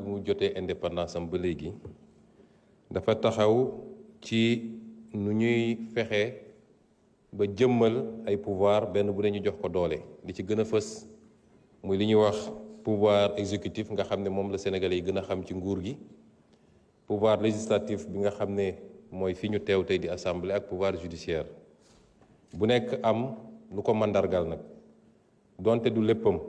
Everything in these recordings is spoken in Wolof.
mu jotee indépendance am ba léegi dafa taxaw ci nu ñuy fexe ba jëmmal ay pouvoir benn bu ne ñu jox ko doole li ci gën a fës muy li ñuy wax pouvoir exécutif nga xam ne moom la Sénégalais yi gën a xam ci nguur gi, pouvoir législatif bi nga xam ne mooy fi ñu teew tey di assemblée, ak pouvoir judiciaire bu nekk am lu ko mandargal nag donte du léppam.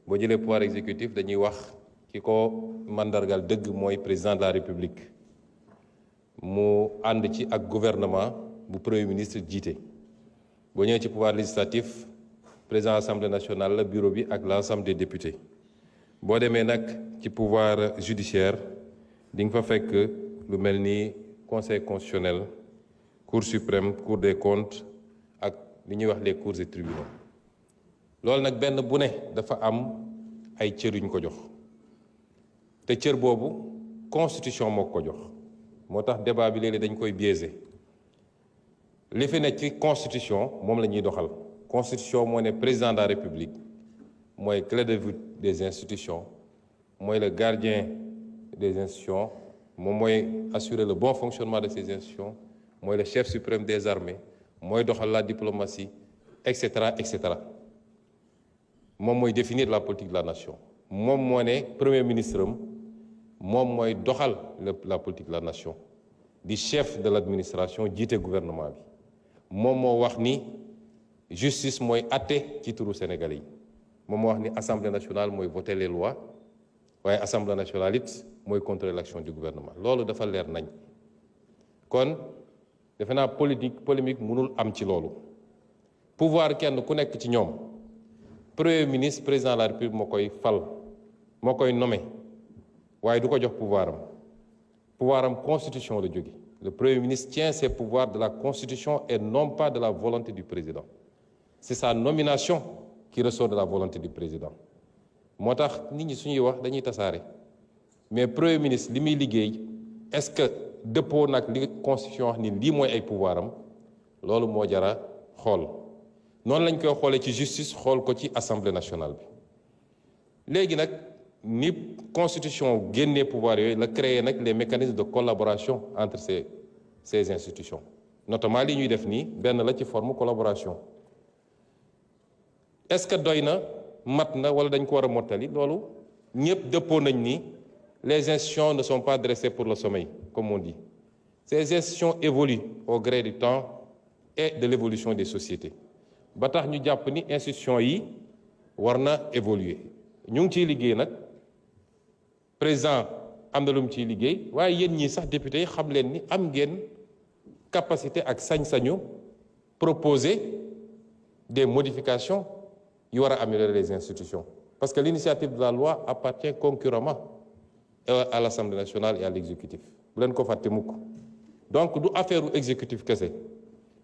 boo jëlee pouvoir exécutif dañuy wax ki ko mandargal dëgg mooy président de la république mu ànd ci ak gouvernement bu premier ministre jiite. boo ñëwee ci pouvoir législatif président assemblée nationale la, bureau bi ak l'ensemble des députés. boo demee nag ci pouvoir judiciaire di nga fa fekk lu mel ni conseil constitutionnel, cour suprême, cour des comptes ak li ñuy wax les cours et tribunaux. loolu nag benn bu ne dafa am ay cër yuñ ko jox te cër boobu constitution moo ko jox. moo tax débat bi léeg-léeg dañ koy biaisé. li fi ne ci constitution moom la ñuy doxal. constitution moo ne président de la république mooy clé de voûte des institutions, mooy le gardien des institutions, moom mooy assurer le bon fonctionnement de ces institutions, mooy le chef suprême des armées, mooy doxal la diplomatie, etc. etc. moom mooy définir la politique de la nation. moom moo ne premier ministre am moom mooy doxal la politique de la nation, di chef de l'administration, jiite gouvernement bi. moom moo wax ni justice mooy atte ci turu Sénégalais yi. moom moo wax ni assemblée nationale mooy voter les lois, waaye assemblée nationale it mooy contrôler l'action du gouvernement. loolu dafa leer nañ. kon defe naa polémique mënul am ci loolu. pouvoir kenn ku nekk ci ñoom premier ministre, président de la république moo koy fal, moo koy nommé, waaye du ko jox pouvoir am. pouvoir am constitution la jóge. le premier ministre tient ses pouvoirs de la constitution et non pas de la volonté du président. c'est sa nomination qui ressort de la volonté du président. moo tax nit ñi suñuy wax dañuy tasaare mais premier ministre li muy liggéey est-ce que dëppoo nag li constitution wax ni lii mooy ay pouvoir am, loolu moo jara xool. noonu lañ koy xoolee ci justice, xool ko ci assemblée nationale bi. léegi nag ni constitution génnee pouvoir yooyu la créer nag les mécanismes de collaboration entre ces institutions, notamment li ñuy def nii benn la ci forme collaboration. est-ce que doy na, mat na, wala dañ ko war a mottali? loolu ñëpp dëppoo nañ ni les institutions ne sont pas dressées pour le sommeil, comme on dit. ces institutions évoluent au gré du temps et de l'évolution des sociétés. ba tax ñu jàpp ni institution yi war na évoluer. ñu ngi ciy liggéey nag, président am na lu mu ciy liggéey, waaye yéen ñii sax député yi xam leen ni am ngeen capacité ak sañ-sañu proposer des modifications yu war a améliorer les institutions. parce que l'initiative de la loi appartient concurremment à l'Assemblée nationale et à l'exécutif. bu leen ko fàtte mukk. donc du affaire u exécutif kese,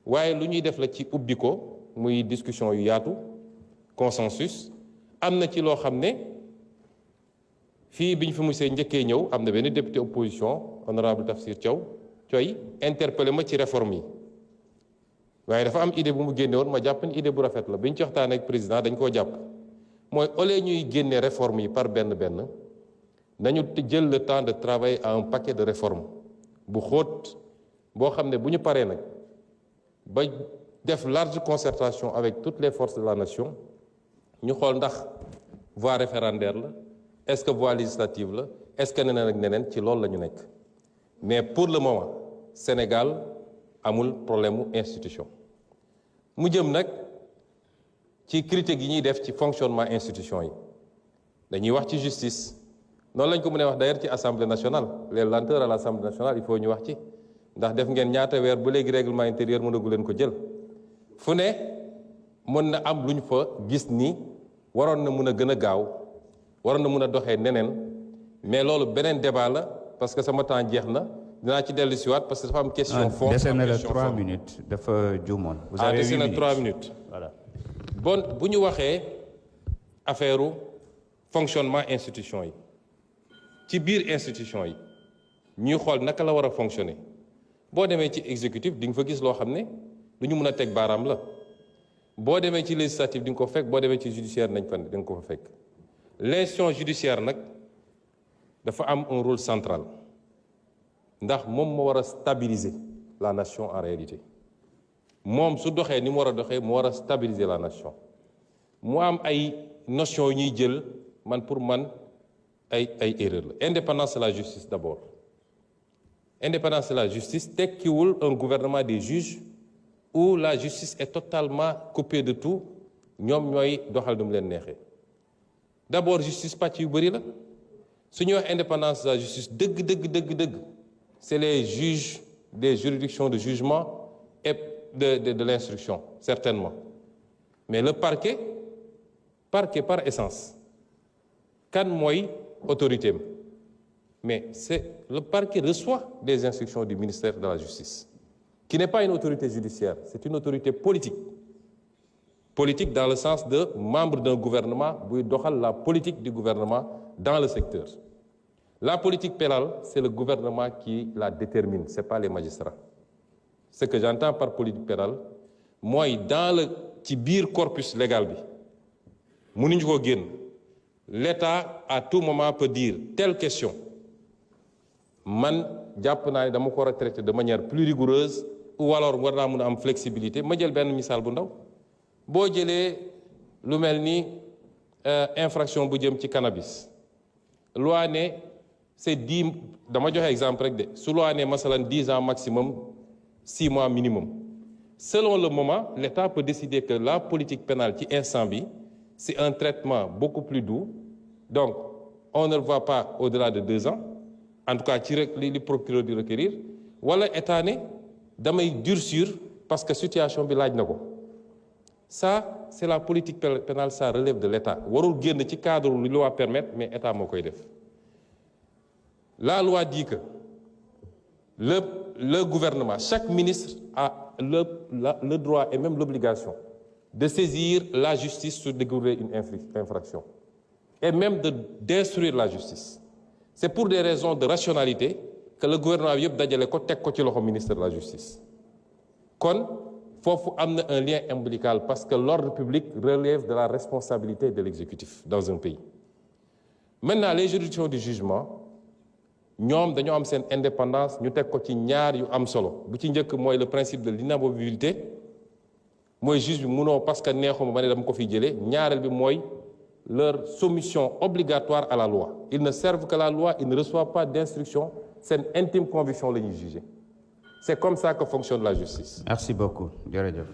waaye lu ñuy def la ci ubbi ko, muy discussion yu yaatu, consensus. am na ci loo xam ne fii bi ñu fi musee njëkkee ñëw am na benn député opposition, honorable Tafsir Thioye interpellé ma ci réforme yi, waaye dafa am idée bu mu génne woon, ma jàpp ni idée bu rafet la. bi ñu ci waxtaanee ak président dañ koo jàpp, mooy au lieu ñuy génne réforme yi par benn benn, nañu jël le temps de travailler à un paquet de réformes bu xóot boo xam ne bu ñu paree nag ba def large concertation avec toutes les forces de la nation, ñu xool ndax voie référendaire la, est-ce que voie législative la, est-ce que neneen ak neneen. ci loolu la ñu nekk. mais pour le moment Sénégal amul problème mu institution. mu jëm nag ci critique yi ñuy def ci fonctionnement institution yi. dañuy wax ci justice, noonu lañ ko mën a wax d'ailleurs ci assemblée nationale. les lenteurs à l'assemblée nationale il faut ñu wax ci, ndax def ngeen ñaata weer ba léegi règlement intérieur mënagu leen ko jël. fu ne mën na am lu ñu fa gis ni waroon na mën a gën a gaaw, waroon na mën a doxee neneen, mais loolu beneen débat la, parce que sama temps jeex na. dinaa ci dellu si waat parce que dafa am question fond. dese na la 3 minutes dafa juumoon. vous avez 8 minutes. dese na 3 minutes. voilà. bon bu ñu waxee affaire fonctionnement institution yi, ci biir institution yi ñuy xool naka la war a fonctionner. boo demee ci exécutif di nga fa gis loo xam ne lu ñu mën a teg baaraam la. boo demee ci législatif di nga ko fekk, boo demee ci judiciaire nañ fa di nga ko fa fekk. l'institution judiciaire nag dafa am un rôle central ndax moom moo war a stabiliser la nation en réalité moom su doxee ni mu war a doxee mu war a stabiliser la nation mu am ay notions yu ñuy jël man pour man ay erreur la indépendance de la justice d'abord indépendance de la justice tekkiwul un gouvernement des juges où la justice est totalement coupée de tout ñoom ñooy doxal nu mu leen neexee d'abord justice pàcc yu bëri la su ñuy wax indépendance de la justice dëgg c'est les juges des juridictions de jugement et de l'instruction certainement mais le parquet par essence kan mooy autorité am mais c'est le parquet reçoit des instructions du ministère de la justice qui n'est pas une autorité judiciaire c'est une autorité politique dans le sens de membre d'un gouvernement buy doxal la politique du gouvernement dans le secteur. La politique pénale, c'est le gouvernement qui la détermine, c'est pas les magistrats. Ce que j'entends par politique pénale, moi, dans le ci biir corpus légal bi mënuñu ko génn l'État à tout moment peut dire telle question man jàpp naa ne dama ko war a traiter de manière plus rigoureuse ou alors war naa mën a am flexibilité ma jël benn misaal bu ndaw boo jëlee lu mel ni infraction bu jëm ci cannabis loi ne c'est 10 dama joxe exemple rek de su loi ne masalan 10 ans maximum 6 mois minimum selon le moment l'État peut décider que la politique pénale ci instant bi c'est un traitement beaucoup plus doux donc on ne le voit pas au-delà de 2 ans en tout cas ci rek li procureur di requérir wala État ne damay durcir parce que situation bi laaj na ko ça c'est la politique pénale ça relève de l'État warul génn ci cadre lu loi permettre mais État moo koy def la loi dit que le gouvernement chaque ministre a le droit et même l'obligation de saisir la justice sur découvrir une infraction et même d'instruire la justice c'est pour des raisons de rationalité que le gouvernement yëpp dajale ko teg ko ci loxo ministre de la justice kon foofu am na un lien ombilical parce que l'ordre public relève de la responsabilité de l'exécutif dans un pays maintenant les juridictions du jugement ñoom dañoo am seen indépendance ñu teg ko ci ñaar yu am solo bu ci njëkk mooy le principe de l'inamovibilité mooy juge bi munoo parce que neexuma ma ne dama ko fiy jëlee ñaareel bi mooy leur soumission obligatoire à la loi ils ne servent que la loi ils ne reçoivent pas d'instruction seen intime conviction la ñuy juger c'est comme ça que fonctionne la justice. Merci beaucoup jërëjëf.